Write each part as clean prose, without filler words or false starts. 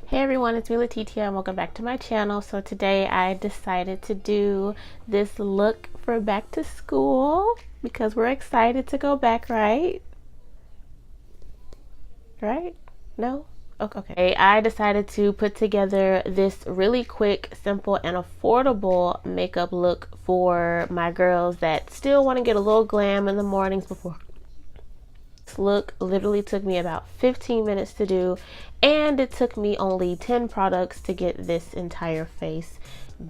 Hey everyone, it's me Letitia and welcome back to my channel. So today I decided to do this look for back to school because we're excited to go back, right? Right? No? Okay. I decided to put together this really quick, simple, and affordable makeup look for my girls that still want to get a little glam in the mornings before. This look literally took me about 15 minutes to do, and it took me only 10 products to get this entire face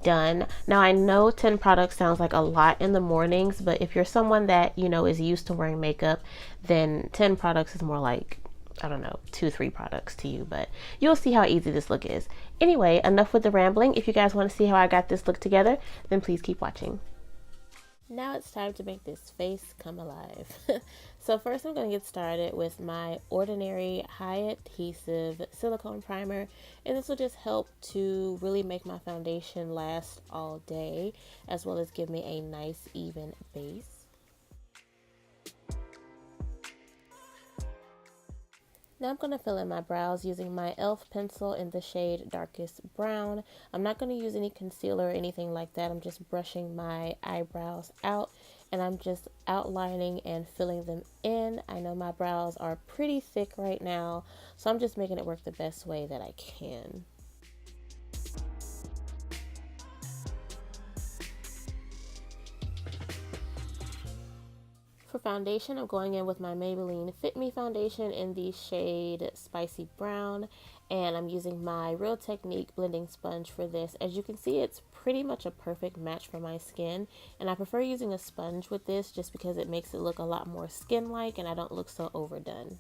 done. Now I know 10 products sounds like a lot in the mornings, but if you're someone that is used to wearing makeup, then 10 products is more like, I don't know, 2-3 products to you, but you'll see how easy this look is. Anyway, enough with the rambling. If you guys want to see how I got this look together, then please keep watching. Now it's time to make this face come alive. So first I'm going to get started with my Ordinary High Adhesive Silicone Primer, and this will just help to really make my foundation last all day, as well as give me a nice even base. Now I'm going to fill in my brows using my e.l.f. pencil in the shade Darkest Brown. I'm not going to use any concealer or anything like that. I'm just brushing my eyebrows out and I'm just outlining and filling them in. I know my brows are pretty thick right now, so I'm just making it work the best way that I can. For foundation, I'm going in with my Maybelline FitMe foundation in the shade Spicy Brown, and I'm using my Real Technique blending sponge for this. As you can see, it's pretty much a perfect match for my skin, and I prefer using a sponge with this just because it makes it look a lot more skin-like and I don't look so overdone.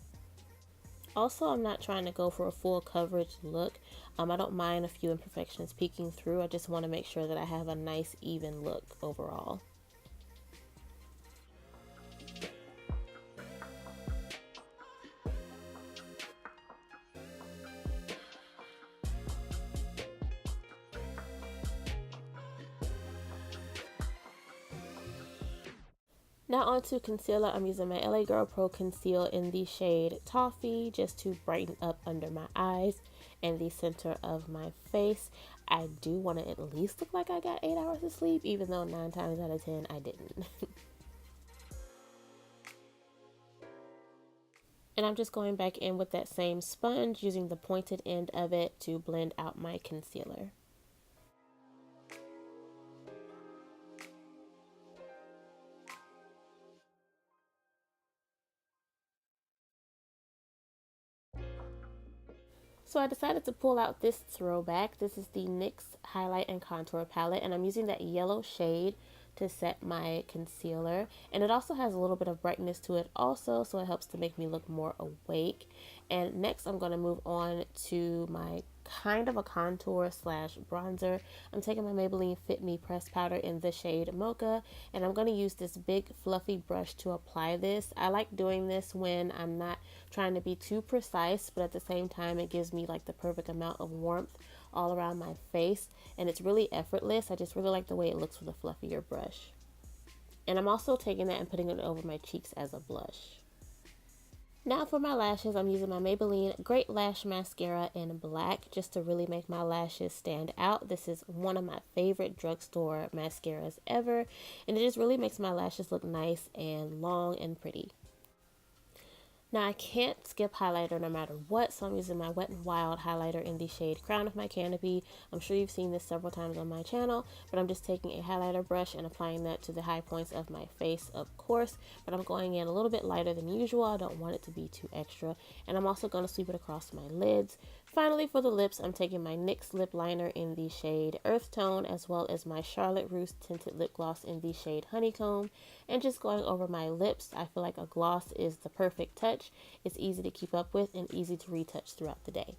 Also, I'm not trying to go for a full coverage look. I don't mind a few imperfections peeking through. I just want to make sure that I have a nice even look overall. Now onto concealer. I'm using my LA Girl Pro Conceal in the shade Toffee just to brighten up under my eyes and the center of my face. I do want to at least look like I got 8 hours of sleep, even though 9 times out of 10 I didn't. And I'm just going back in with that same sponge, using the pointed end of it to blend out my concealer. So I decided to pull out this throwback. This is the NYX Highlight and Contour Palette, and I'm using that yellow shade to set my concealer. And it also has a little bit of brightness to it also, so it helps to make me look more awake. And next I'm going to move on to my kind of a contour slash bronzer. I'm taking my Maybelline Fit Me pressed powder in the shade Mocha, and I'm going to use this big fluffy brush to apply this. I like doing this when I'm not trying to be too precise, but at the same time it gives me like the perfect amount of warmth all around my face, and it's really effortless. I just really like the way it looks with a fluffier brush. And I'm also taking that and putting it over my cheeks as a blush. Now for my lashes, I'm using my Maybelline Great Lash Mascara in black just to really make my lashes stand out. This is one of my favorite drugstore mascaras ever, and it just really makes my lashes look nice and long and pretty. Now I can't skip highlighter no matter what, so I'm using my Wet n Wild highlighter in the shade Crown of my Canopy. I'm sure you've seen this several times on my channel, but I'm just taking a highlighter brush and applying that to the high points of my face, of course, but I'm going in a little bit lighter than usual. I don't want it to be too extra, and I'm also going to sweep it across my lids. Finally, for the lips, I'm taking my NYX lip liner in the shade Earth Tone, as well as my Charlotte Russe tinted lip gloss in the shade Honeycomb, and just going over my lips. I feel like a gloss is the perfect touch. It's easy to keep up with and easy to retouch throughout the day.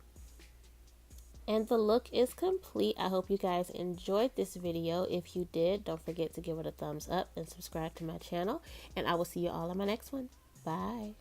And the look is complete. I hope you guys enjoyed this video. If you did, don't forget to give it a thumbs up and subscribe to my channel, and I will see you all in my next one. Bye.